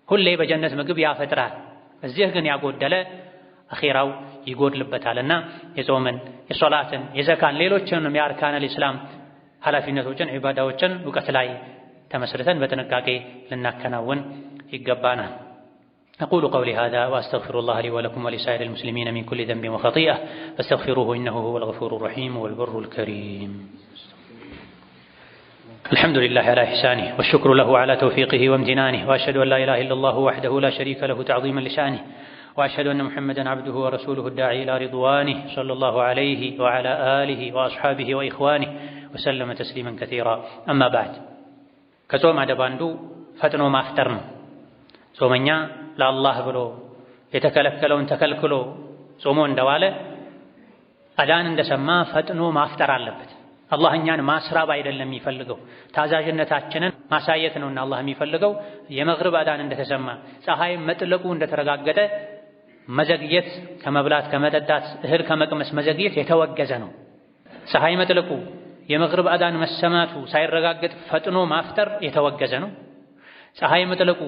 ሁሌ በጀነት ምግብ ያፈጥራል። እዚህ ግን ያጎደለ አኺራው ይጎድልበታልና የጾምን፣ የሶላትን፣ የዘካን ሌሎችንም የአርካነል ኢስላም ኃላፊነቶችን ዒባዳዎችን እውቀት ላይ ተመስርተን በጥንቃቄ ልናከናውን ይገባናል። أقول قولي هذا وأستغفر الله لي ولكم ولسائر المسلمين من كل ذنب وخطيئة فاستغفروه إنه هو الغفور الرحيم والبر الكريم. الحمد لله على إحسانه والشكر له على توفيقه وامتنانه، وأشهد أن لا إله إلا الله وحده لا شريك له تعظيما لشأنه، وأشهد أن محمدا عبده ورسوله الداعي إلى رضوانه صلى الله عليه وعلى آله وأصحابه وإخوانه وسلم تسليما كثيرا. أما بعد، كصوم عدباندو فتنو ما افترن ጾመኛ ለአላህ ብሎ የተከለከለውን ተከልክሎ ጾሞ እንደዋለ አዳን እንደሰማ ፈጥኖ ማፍጠር አለበት። አላህ እኛን ማስራብ አይደለም የሚፈልገው፣ ታዛዥነታችንን ማሳየት ነውና አላህ የሚፈልገው። የመግሪብ አዳን እንደተሰማ ፀሐይ መጥለቁ እንደተረጋገጠ መዘግየት፣ ከመብላት ከመጠጣት እህል ከመቅመስ መዘግየት የተወገዘ ነው። ፀሐይ መጥለቁ የመግሪብ አዳን መሰማቱ ሳይረጋገጥ ፈጥኖ ማፍጠር የተወገዘ ነው። ፀሐይ መጥለቁ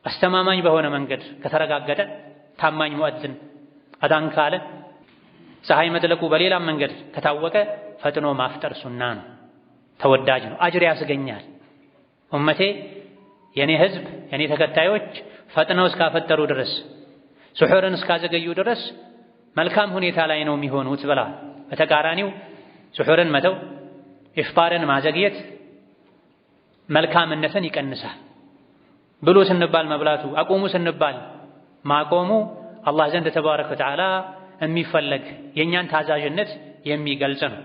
አስተማማኝ በሆነ መንገድ ከተረጋገጠ ታማኝ ሙእዝን አዳን ካለ ፀሐይ መጥለቁ በሌላም መንገድ ከታወቀ ፈጥኖ ማፍጠር ሱና ነው፣ ተወዳጅ ነው፣ አጅር ያስገኛል። ኡመቴ የኔ ህዝብ የኔ ተከታዮች ፈጥነው እስካፈጠሩ ድረስ ስሑርን እስካዘገዩ ድረስ መልካም ሁኔታ ላይ ነው የሚሆኑት ብላ። በተቃራኒው ስሑርን መተው ኢፍጣርን ማዘግየት መልካምነትን ይቀንሳል። ብሉ ስንባል መብላቱ፣ አቁሙ ስንባል ማቆሙ አላህ ዘንድ ተባረከ ወተዓላ የሚፈለግ የእኛን ታዛዥነት የሚገልጽ ነው።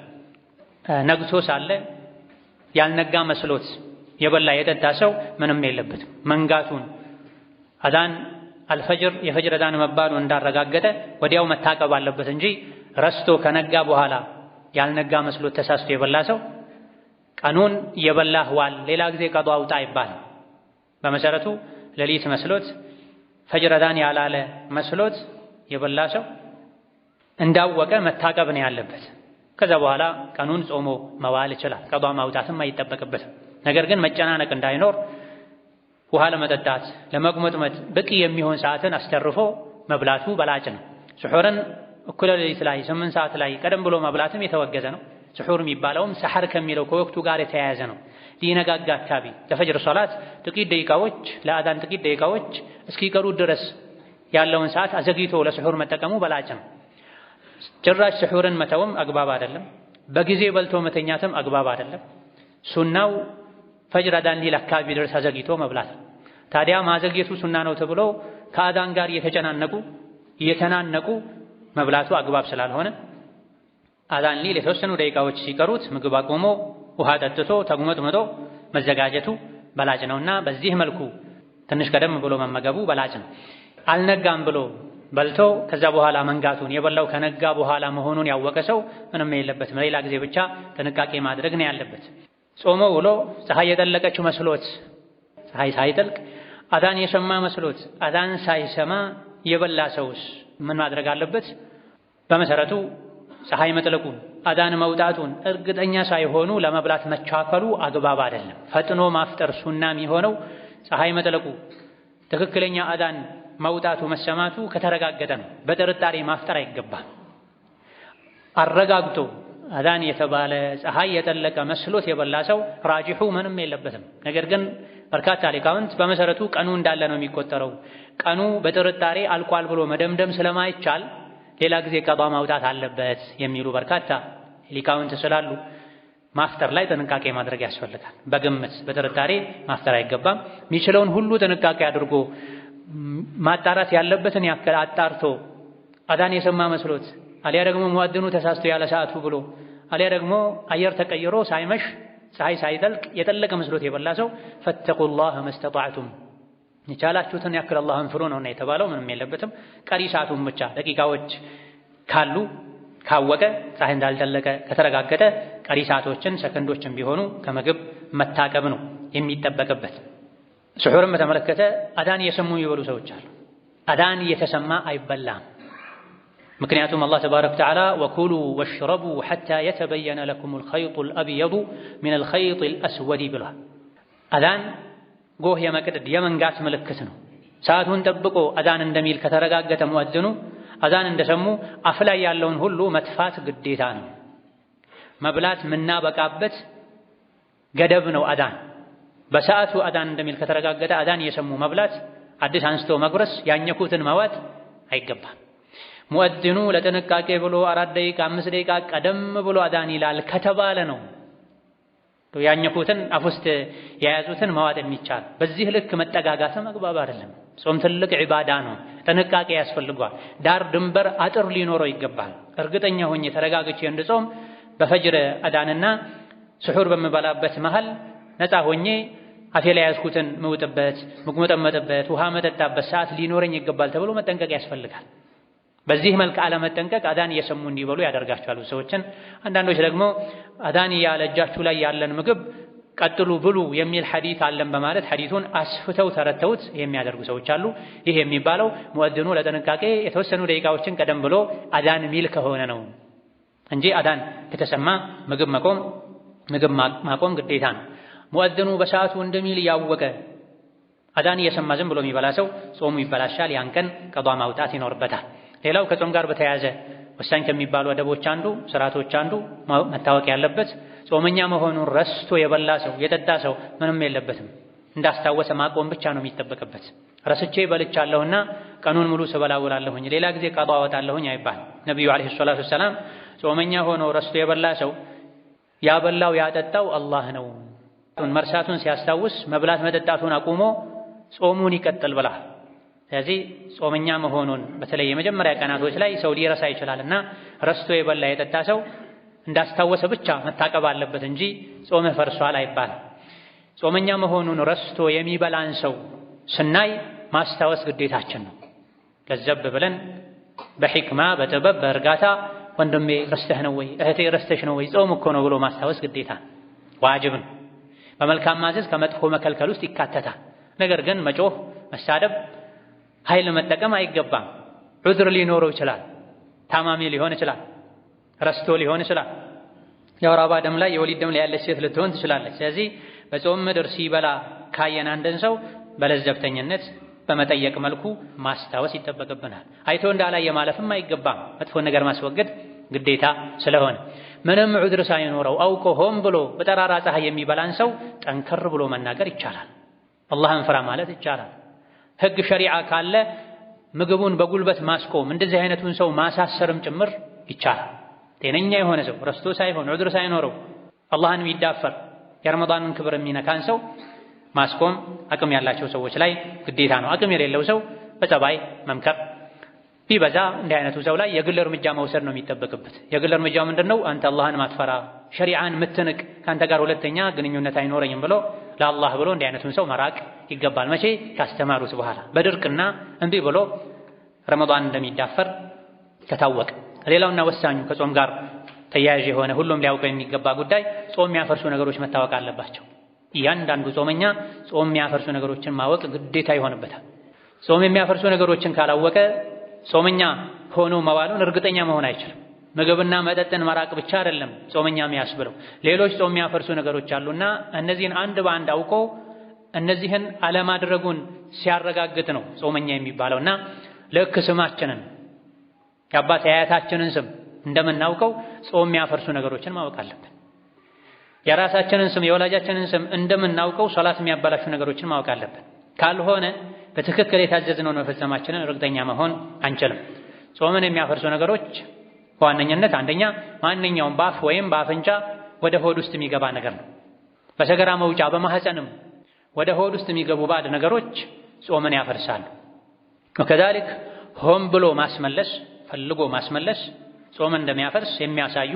ነግቶ ሳለ ያልነጋ መስሎት የበላ የጠጣ ሰው ምንም የለበትም። መንጋቱን አዳን አልፈጅር የፈጅር አዳን መባሉ እንዳረጋገጠ ወዲያው መታቀብ አለበት እንጂ ረስቶ ከነጋ በኋላ ያልነጋ መስሎት ተሳስቶ የበላ ሰው ቀኑን የበላህ ዋል ሌላ ጊዜ ቀዷ አውጣ ይባላል። በመሰረቱ ሌሊት መስሎት ፈጅር አዳን ያላለ መስሎት የበላ ሰው እንዳወቀ መታቀብ ነው ያለበት። ከዛ በኋላ ቀኑን ጾሞ መዋል ይችላል፣ ቀዷ ማውጣትም አይጠበቅበትም። ነገር ግን መጨናነቅ እንዳይኖር ውሃ ለመጠጣት ለመቁመጥመጥ በቂ የሚሆን ሰዓትን አስተርፎ መብላቱ በላጭ ነው። ስሑርን እኩለ ሌሊት ላይ 8 ሰዓት ላይ ቀደም ብሎ መብላትም የተወገዘ ነው። ስሑር የሚባለውም ሰሐር ከሚለው ከወቅቱ ጋር የተያያዘ ነው። ሊነጋጋ አካባቢ ለፈጅር ሶላት ጥቂት ደቂቃዎች ለአዳን ጥቂት ደቂቃዎች እስኪቀሩ ድረስ ያለውን ሰዓት አዘግይቶ ለስሑር መጠቀሙ በላጭ ነው። ጭራሽ ስሑርን መተውም አግባብ አይደለም። በጊዜ በልቶ መተኛትም አግባብ አይደለም። ሱናው ፈጅር አዳን ሊል አካባቢ ድረስ አዘግይቶ መብላት። ታዲያ ማዘግየቱ ሱና ነው ተብሎ ከአዳን ጋር እየተናነቁ መብላቱ አግባብ ስላልሆነ አዳን ሊል የተወሰኑ ደቂቃዎች ሲቀሩት ምግብ አቆሞ ውሃ ጠጥቶ ተጉመጥምጦ መዘጋጀቱ በላጭ ነውና በዚህ መልኩ ትንሽ ቀደም ብሎ መመገቡ በላጭ ነው። አልነጋም ብሎ በልቶ ከዛ በኋላ መንጋቱን የበላው ከነጋ በኋላ መሆኑን ያወቀ ሰው ምንም የለበትም። ሌላ ጊዜ ብቻ ጥንቃቄ ማድረግ ነው ያለበት። ጾሞ ውሎ ፀሐይ የጠለቀችው መስሎት ፀሐይ ሳይጠልቅ አዳን የሰማ መስሎት አዳን ሳይሰማ የበላ ሰውስ ምን ማድረግ አለበት? በመሰረቱ ፀሐይ መጥለቁን አዳን መውጣቱን እርግጠኛ ሳይሆኑ ለመብላት መቻከሉ አግባብ አይደለም። ፈጥኖ ማፍጠር ሱና የሚሆነው ፀሐይ መጥለቁ ትክክለኛ አዳን መውጣቱ መሰማቱ ከተረጋገጠ ነው። በጥርጣሬ ማፍጠር አይገባም። አረጋግጦ አዳን የተባለ ፀሐይ የጠለቀ መስሎት የበላ ሰው ራጂሑ ምንም የለበትም። ነገር ግን በርካታ ሊቃውንት በመሰረቱ ቀኑ እንዳለ ነው የሚቆጠረው፣ ቀኑ በጥርጣሬ አልቋል ብሎ መደምደም ስለማይቻል ሌላ ጊዜ ቀዷ ማውጣት አለበት የሚሉ በርካታ ሊቃውንት ስላሉ ማፍጠር ላይ ጥንቃቄ ማድረግ ያስፈልጋል። በግምት በጥርጣሬ ማፍጠር አይገባም። የሚችለውን ሁሉ ጥንቃቄ አድርጎ ማጣራት ያለበትን ያክል አጣርቶ አዳን የሰማ መስሎት አሊያ ደግሞ ሙአድኑ ተሳስቶ ያለ ሰዓቱ ብሎ አሊያ ደግሞ አየር ተቀይሮ ሳይመሽ ፀሐይ ሳይጠልቅ የጠለቀ መስሎት የበላ ሰው ፈተቁላህ መስተጣዕቱም የቻላችሁትን ያክል አላህን ፍሩ ነውና የተባለው ምንም የለበትም። ቀሪ ሰዓቱን ብቻ ደቂቃዎች ካሉ ካወቀ ፀሐይ እንዳልጠለቀ ከተረጋገጠ ቀሪ ሰዓቶችን ሰከንዶችን ቢሆኑ ከምግብ መታቀብ ነው የሚጠበቅበት። ስሑርን በተመለከተ አዳን እየሰሙ የሚበሉ ሰዎች አሉ። አዳን እየተሰማ አይበላም። ምክንያቱም አላህ ተባረከ ወተዓላ ወኩሉ ወሽረቡ ሐታ የተበየነ ለኩሙል ኸይጡል አብየዱ ሚነል ኸይጢል አስወዲ ብሏል። አዳን ጎህ የመቅደድ የመንጋት ምልክት ነው። ሰዓቱን ጠብቆ አዳን እንደሚል ከተረጋገጠ ሙአዝኑ አዳን እንደሰሙ አፍ ላይ ያለውን ሁሉ መትፋት ግዴታ ነው። መብላት ምናበቃበት ገደብ ነው አዳን። በሰዓቱ አዳን እንደሚል ከተረጋገጠ አዳን እየሰሙ መብላት፣ አዲስ አንስቶ መጉረስ፣ ያኘኩትን መዋጥ አይገባም። ሙአዝኑ ለጥንቃቄ ብሎ 4 ደቂቃ 5 ደቂቃ ቀደም ብሎ አዳን ይላል ከተባለ ነው ያኘኩትን አፍ ውስጥ የያዙትን መዋጥ የሚቻል። በዚህ ልክ መጠጋጋትም አግባብ አይደለም። ጾም ትልቅ ዒባዳ ነው፣ ጥንቃቄ ያስፈልገዋል። ዳር ድንበር አጥር ሊኖረው ይገባል። እርግጠኛ ሆኜ ተረጋግቼ እንድጾም በፈጅር አዳንና ስሑር በምበላበት መሃል ነፃ ሆኜ አፌ ላይ ያዝኩትን ምውጥበት፣ ምጉመጠመጥበት፣ ውሃ መጠጣበት ሰዓት ሊኖረኝ ይገባል ተብሎ መጠንቀቅ ያስፈልጋል። በዚህ መልክ አለመጠንቀቅ አዳን እየሰሙ እንዲበሉ ያደርጋቸዋል ሰዎችን። አንዳንዶች ደግሞ አዳን እያለ እጃችሁ ላይ ያለን ምግብ ቀጥሉ ብሉ የሚል ሐዲስ አለን በማለት ሐዲሱን አስፍተው ተረተውት የሚያደርጉ ሰዎች አሉ። ይህ የሚባለው ሙእዚኑ ለጥንቃቄ የተወሰኑ ደቂቃዎችን ቀደም ብሎ አዳን ሚል ከሆነ ነው እንጂ አዳን ከተሰማ ምግብ ማቆም ግዴታ ነው። ሙእዚኑ በሰዓቱ እንደሚል ያወቀ አዳን እየሰማ ዝም ብሎ የሚበላ ሰው ጾሙ ይበላሻል። ያን ቀን ቀዷ ማውጣት ይኖርበታል። ሌላው ከጾም ጋር በተያያዘ ወሳኝ ከሚባሉ አደቦች አንዱ ስርዓቶች አንዱ መታወቅ ያለበት ጾመኛ መሆኑን ረስቶ የበላ ሰው የጠጣ ሰው ምንም የለበትም። እንዳስታወሰ ማቆም ብቻ ነው የሚጠበቅበት። ረስቼ በልቻለሁና ቀኑን ሙሉ ስበላ ውላለሁኝ ሌላ ጊዜ ቀዷ አወጣለሁኝ አይባል። ነብዩ አለይሂ ሰላቱ ወሰላም ጾመኛ ሆኖ ረስቶ የበላ ሰው ያበላው ያጠጣው አላህ ነው። መርሳቱን ሲያስታውስ መብላት መጠጣቱን አቁሞ ጾሙን ይቀጥል ብላ። ስለዚህ ጾመኛ መሆኑን በተለይ የመጀመሪያ ቀናቶች ላይ ሰው ሊረሳ ይችላልና ረስቶ የበላ የጠጣ ሰው እንዳስታወሰ ብቻ መታቀብ አለበት እንጂ ጾም ፈርሷል አይባልም። ጾመኛ መሆኑን ረስቶ የሚበላን ሰው ስናይ ማስታወስ ግዴታችን ነው። ለዘብ ብለን በሕክማ በጥበብ በእርጋታ ወንድሜ ረስተህ ነው ወይ እህቴ ረስተሽ ነው ወይ ጾም እኮ ነው ብሎ ማስታወስ ግዴታ ዋጅብ ነው። በመልካም ማዘዝ ከመጥፎ መከልከል ውስጥ ይካተታል። ነገር ግን መጮህ፣ መሳደብ፣ ኃይል መጠቀም አይገባም። ዑዝር ሊኖረው ይችላል። ታማሚ ሊሆን ይችላል። ረስቶ ሊሆን ይችላል። የወር አበባ ደም ላይ የወሊድ ደም ላይ ያለች ሴት ልትሆን ትችላለች። ስለዚህ በጾም ምድር ሲበላ ካየን አንድን ሰው በለዘብተኝነት በመጠየቅ መልኩ ማስታወስ ይጠበቅብናል። አይቶ እንዳላየ ማለፍም አይገባም። መጥፎ ነገር ማስወገድ ግዴታ ስለሆነ ምንም ዑዝር ሳይኖረው አውቆ ሆን ብሎ በጠራራ ፀሐይ የሚበላን ሰው ጠንከር ብሎ መናገር ይቻላል። አላህን ፍራ ማለት ይቻላል። ህግ ሸሪዓ ካለ ምግቡን በጉልበት ማስቆም እንደዚህ አይነቱን ሰው ማሳሰርም ጭምር ይቻላል። ጤነኛ የሆነ ሰው ረስቶ ሳይሆን ዑዝር ሳይኖረው አላህን የሚዳፈር የረመዳንን ክብር የሚነካን ሰው ማስቆም አቅም ያላቸው ሰዎች ላይ ግዴታ ነው። አቅም የሌለው ሰው በጸባይ መምከር፣ ቢበዛ እንዲህ አይነቱ ሰው ላይ የግል እርምጃ መውሰድ ነው የሚጠበቅበት። የግል እርምጃው ምንድነው? አንተ አላህን ማትፈራ ሸሪዓን ምትንቅ ካንተ ጋር ሁለተኛ ግንኙነት አይኖረኝም ብሎ ለአላህ ብሎ እንዲህ አይነቱን ሰው መራቅ ይገባል። መቼ? ካስተማሩት በኋላ በድርቅና እምቢ ብሎ ረመዳን እንደሚዳፈር ከታወቀ። ሌላውና ወሳኙ ከጾም ጋር ተያያዥ የሆነ ሁሉም ሊያውቀው የሚገባ ጉዳይ ጾም የሚያፈርሱ ነገሮች መታወቅ አለባቸው። እያንዳንዱ ጾመኛ ጾም የሚያፈርሱ ነገሮችን ማወቅ ግዴታ ይሆንበታል። ጾም የሚያፈርሱ ነገሮችን ካላወቀ ጾመኛ ሆኖ መዋሉን እርግጠኛ መሆን አይችልም። ምግብና መጠጥን መራቅ ብቻ አይደለም ጾመኛ የሚያስብለው፣ ሌሎች ጾም የሚያፈርሱ ነገሮች አሉና እነዚህን አንድ በአንድ አውቆ እነዚህን አለማድረጉን ሲያረጋግጥ ነው ጾመኛ የሚባለውና ልክ ስማችንን የአባት የአያታችንን ስም እንደምናውቀው ጾም የሚያፈርሱ ነገሮችን ማወቅ አለብን። የራሳችንን ስም የወላጃችንን ስም እንደምናውቀው ሶላት የሚያበላሹ ነገሮችን ማወቅ አለብን። ካልሆነ በትክክል የታዘዝነውን መፈጸማችንን እርግጠኛ መሆን አንችልም። ጾምን የሚያፈርሱ ነገሮች በዋነኝነት አንደኛ ማንኛውም በአፍ ወይም በአፍንጫ ወደ ሆድ ውስጥ የሚገባ ነገር ነው። በሰገራ መውጫ በማህፀንም ወደ ሆድ ውስጥ የሚገቡ ባዕድ ነገሮች ጾምን ያፈርሳሉ። ወከዛሊክ ሆን ብሎ ማስመለስ ፈልጎ ማስመለስ ጾምን እንደሚያፈርስ የሚያሳዩ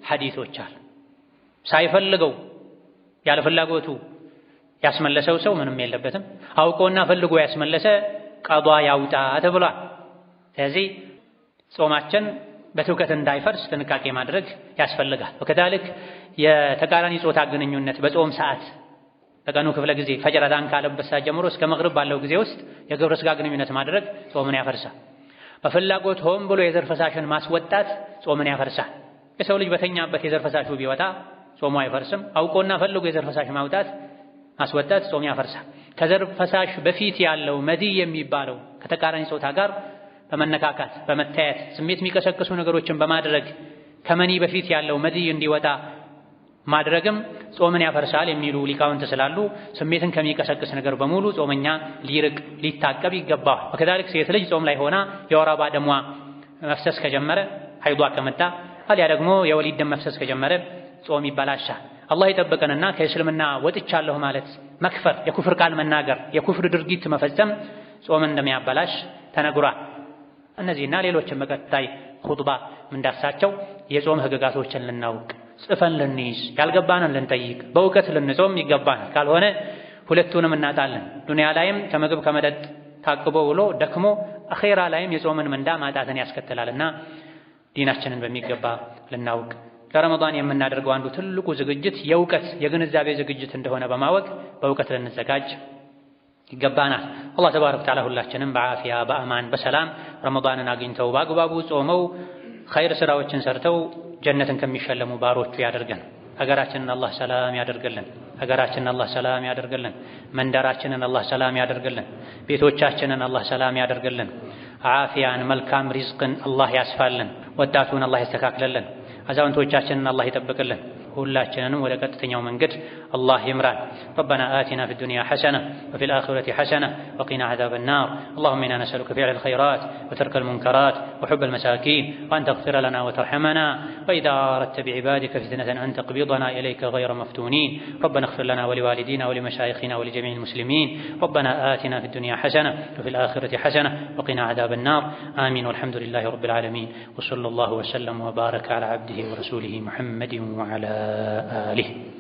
ሐዲሶች አሉ። ሳይፈልገው ያለ ፍላጎቱ ያስመለሰው ሰው ምንም የለበትም። አውቆና ፈልጎ ያስመለሰ ቀዷ ያውጣ ተብሏል። ስለዚህ ጾማችን በትውከት እንዳይፈርስ ጥንቃቄ ማድረግ ያስፈልጋል። ወከዛሊክ የተቃራኒ ጾታ ግንኙነት በጾም ሰዓት በቀኑ ክፍለ ጊዜ ፈጅር አዛን ካለበት ሰዓት ጀምሮ እስከ መግሪብ ባለው ጊዜ ውስጥ የግብረ ሥጋ ግንኙነት ማድረግ ጾምን ያፈርሳል። በፍላጎት ሆን ብሎ የዘር ፈሳሽን ማስወጣት ጾምን ያፈርሳል። የሰው ልጅ በተኛበት የዘር ፈሳሹ ቢወጣ ጾሙ አይፈርስም። አውቆና ፈልጎ የዘር ፈሳሽ ማስወጣት ጾም ያፈርሳል። ከዘር ፈሳሽ በፊት ያለው መዲይ የሚባለው ከተቃራኒ ጾታ ጋር በመነካካት በመታየት ስሜት የሚቀሰቅሱ ነገሮችን በማድረግ ከመኒ በፊት ያለው መዲይ እንዲወጣ ማድረግም ጾምን ያፈርሳል የሚሉ ሊቃውንት ስላሉ ስሜትን ከሚቀሰቅስ ነገር በሙሉ ጾመኛ ሊርቅ ሊታቀብ ይገባዋል። ወከዛሊክ ሴት ልጅ ጾም ላይ ሆና የወር አበባ ደሟ መፍሰስ ከጀመረ ሐይዷ ከመጣ አልያ ደግሞ የወሊድ ደም መፍሰስ ከጀመረ ጾም ይበላሻል። አላህ ይጠብቀንና ከእስልምና ወጥቻለሁ ማለት መክፈር፣ የኩፍር ቃል መናገር፣ የኩፍር ድርጊት መፈጸም ጾምን እንደሚያበላሽ ተነግሯል። እነዚህና ሌሎችን በቀጣይ ኹጥባ ምንዳሳቸው የጾም ህግጋቶችን ልናውቅ ጽፈን ልንይዝ ያልገባንን ልንጠይቅ በእውቀት ልንጾም ይገባናል። ካልሆነ ሁለቱንም እናጣለን። ዱንያ ላይም ከምግብ ከመጠጥ ታቅቦ ውሎ ደክሞ አኼራ ላይም የጾምን ምንዳ ማጣትን ያስከትላልና ዲናችንን በሚገባ ልናውቅ ለረመዳን የምናደርገው አንዱ ትልቁ ዝግጅት የእውቀት የግንዛቤ ዝግጅት እንደሆነ በማወቅ በእውቀት ልንዘጋጅ ይገባናል። አላህ ተባረከ ወተዓላ ሁላችንም በዓፊያ በአማን በሰላም ረመዳንን አግኝተው በአግባቡ ጾመው ኸይር ስራዎችን ሰርተው ጀነትን ከሚሸለሙ ባሮቹ ያደርገን። ሀገራችንን አላህ ሰላም ያደርግልን። ሀገራችንን አላህ ሰላም ያደርግልን። መንደራችንን አላህ ሰላም ያደርግልን። ቤቶቻችንን አላህ ሰላም ያደርግልን። ዓፊያን መልካም ሪዝቅን አላህ ያስፋልን። ወጣቱን አላህ ያስተካክልልን። አዛውንቶቻችንን አላህ ይጠብቅልን። ሁላችንንም ወደ ቀጥተኛው መንገድ አላህ ይምራን። ربنا آتنا في الدنيا حسنة وفي الآخرة حسنة وقنا عذاب النار. اللهم إنا نسألك فعل الخيرات وترك المنكرات وحب المساكين وأن تغفر لنا وترحمنا وإذا أردت بعبادك فتنة أن تقبضنا إليك غير مفتونين. ربنا اغفر لنا ولوالدينا ولمشايخنا ولجميع المسلمين. ربنا آتنا في الدنيا حسنة وفي الآخرة حسنة وقنا عذاب النار. آمين والحمد لله رب العالمين وصلى الله وسلم وبارك على عبده ورسوله محمد وعلى آله.